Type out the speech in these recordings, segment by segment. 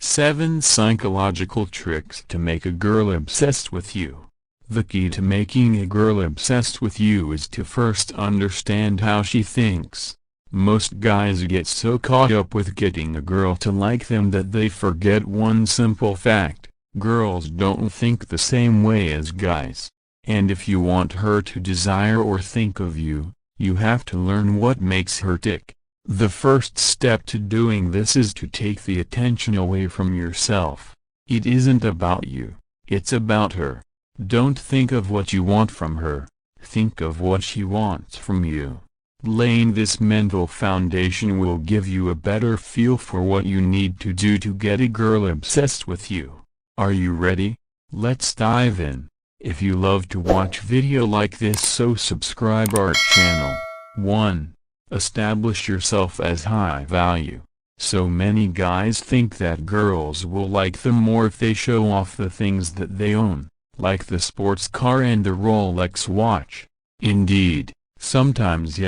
7 Psychological Tricks to Make a Girl Obsessed with You. The key to making a girl obsessed with you is to first understand how she thinks. Most guys get so caught up with getting a girl to like them that they forget one simple fact: girls don't think the same way as guys. And if you want her to desire or think of you, you have to learn what makes her tick. The first step to doing this is to take the attention away from yourself. It isn't about you, it's about her. Don't think of what you want from her, think of what she wants from you. Laying this mental foundation will give you a better feel for what you need to do to get a girl obsessed with you. Are you ready? Let's dive in. If you love to watch video like this, so subscribe our channel. 1. Establish yourself as high value. So many guys think that girls will like them more if they show off the things that they own, like the sports car and the Rolex watch. Indeed, sometimes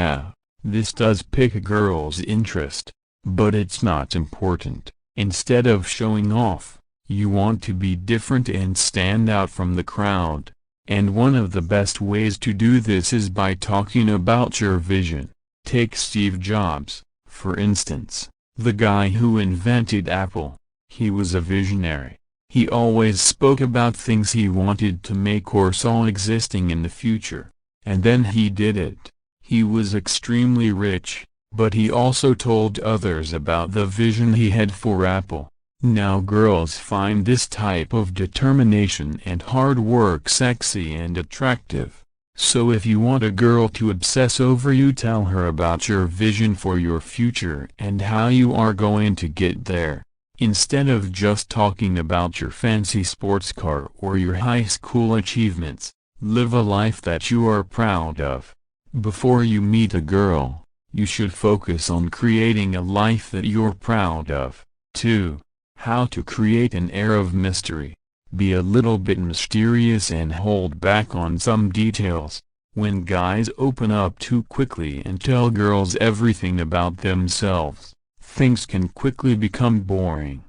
this does pique a girl's interest, but it's not important. Instead of showing off, you want to be different and stand out from the crowd. And one of the best ways to do this is by talking about your vision. Take Steve Jobs, for instance, the guy who invented Apple. He was a visionary. He always spoke about things he wanted to make or saw existing in the future, and then he did it. He was extremely rich, but he also told others about the vision he had for Apple. Now girls find this type of determination and hard work sexy and attractive. So if you want a girl to obsess over you, tell her about your vision for your future and how you are going to get there. Instead of just talking about your fancy sports car or your high school achievements, live a life that you are proud of. Before you meet a girl, you should focus on creating a life that you're proud of. 2. How to create an air of mystery. Be a little bit mysterious and hold back on some details. When guys open up too quickly and tell girls everything about themselves, things can quickly become boring.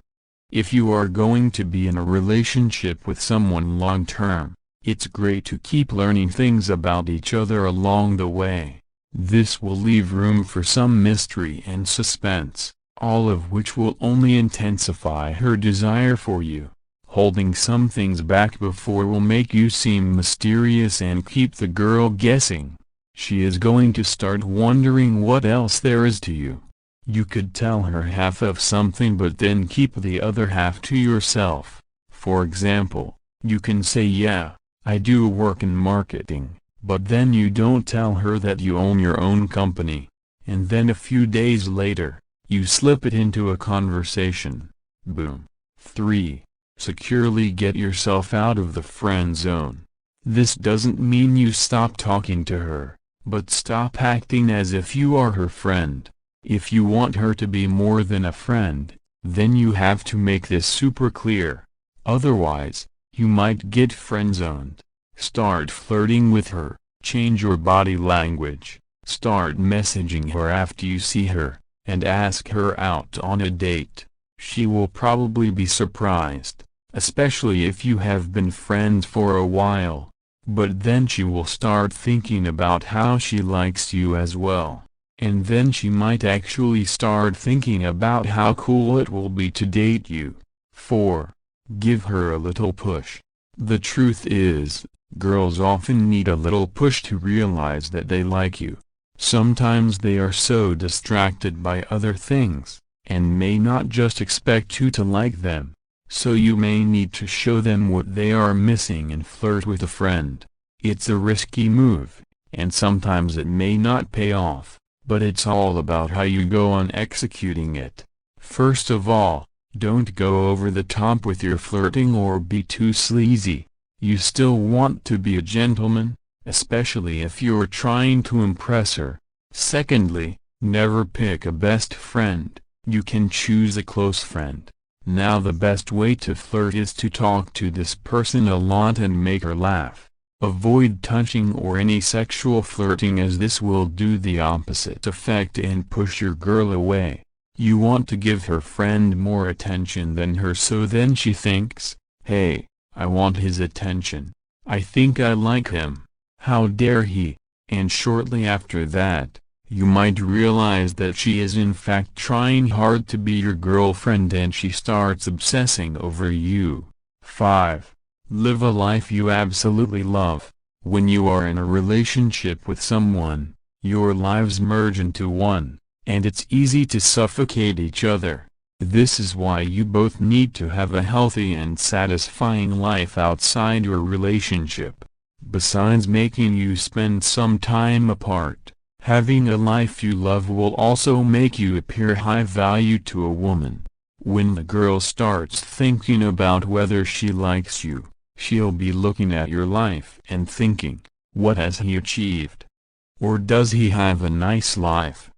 If you are going to be in a relationship with someone long term, it's great to keep learning things about each other along the way. This will leave room for some mystery and suspense, all of which will only intensify her desire for you. Holding some things back before will make you seem mysterious and keep the girl guessing. She is going to start wondering what else there is to you. You could tell her half of something but then keep the other half to yourself. For example, you can say, "Yeah, I do work in marketing," but then you don't tell her that you own your own company. And then a few days later, you slip it into a conversation. Boom. 3. Securely get yourself out of the friend zone. This doesn't mean you stop talking to her, but stop acting as if you are her friend. If you want her to be more than a friend, then you have to make this super clear. Otherwise, you might get friend-zoned. Start flirting with her, change your body language, start messaging her after you see her, and ask her out on a date. She will probably be surprised, especially if you have been friends for a while, but then she will start thinking about how she likes you as well, and then she might actually start thinking about how cool it will be to date you. 4. Give her a little push. The truth is, girls often need a little push to realize that they like you. Sometimes they are so distracted by other things, and may not just expect you to like them. So you may need to show them what they are missing and flirt with a friend. It's a risky move, and sometimes it may not pay off, but it's all about how you go on executing it. First of all, don't go over the top with your flirting or be too sleazy. You still want to be a gentleman, especially if you're trying to impress her. Secondly, never pick a best friend. You can choose a close friend. Now the best way to flirt is to talk to this person a lot and make her laugh. Avoid touching or any sexual flirting, as this will do the opposite effect and push your girl away. You want to give her friend more attention than her, so then she thinks, hey, I want his attention. I think I like him. How dare he? And shortly after that, you might realize that she is in fact trying hard to be your girlfriend and she starts obsessing over you. 5. Live a life you absolutely love. When you are in a relationship with someone, your lives merge into one, and it's easy to suffocate each other. This is why you both need to have a healthy and satisfying life outside your relationship. Besides making you spend some time apart, having a life you love will also make you appear high value to a woman. When the girl starts thinking about whether she likes you, she'll be looking at your life and thinking, what has he achieved? Or does he have a nice life?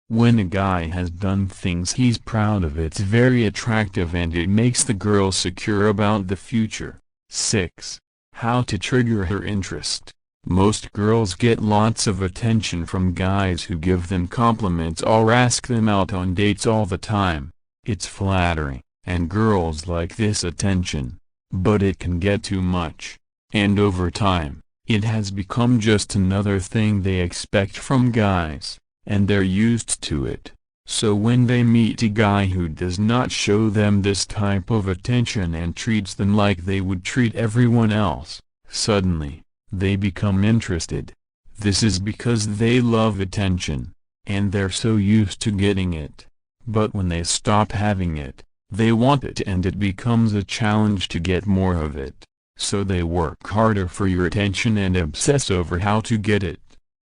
When a guy has done things he's proud of, it's very attractive and it makes the girl secure about the future. 6. How to trigger her interest. Most girls get lots of attention from guys who give them compliments or ask them out on dates all the time. It's flattering, and girls like this attention. But it can get too much, and over time, it has become just another thing they expect from guys, and they're used to it. So when they meet a guy who does not show them this type of attention and treats them like they would treat everyone else, suddenly, they become interested. This is because they love attention, and they're so used to getting it. But when they stop having it, they want it and it becomes a challenge to get more of it. So they work harder for your attention and obsess over how to get it.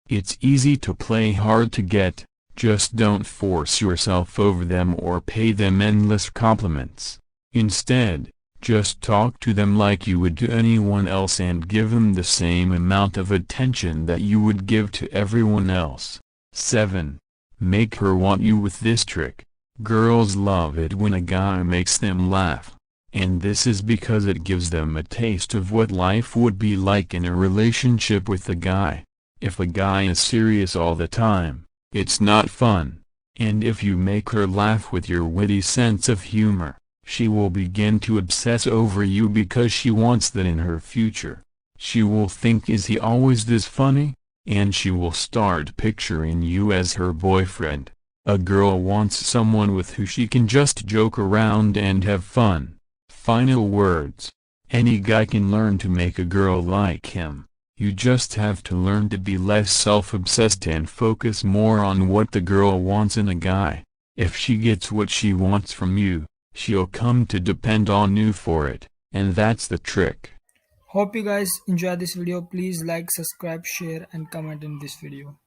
It's easy to play hard to get, just don't force yourself over them or pay them endless compliments. Instead, just talk to them like you would to anyone else and give them the same amount of attention that you would give to everyone else. 7. Make her want you with this trick. Girls love it when a guy makes them laugh. And this is because it gives them a taste of what life would be like in a relationship with a guy. If a guy is serious all the time, it's not fun. And if you make her laugh with your witty sense of humor, she will begin to obsess over you because she wants that in her future. She will think, is he always this funny? And she will start picturing you as her boyfriend. A girl wants someone with who she can just joke around and have fun. Final words. Any guy can learn to make a girl like him. You just have to learn to be less self-obsessed and focus more on what the girl wants in a guy. If she gets what she wants from you, she'll come to depend on you for it, and that's the trick. Hope you guys enjoy this video. Please like, subscribe, share and comment in this video.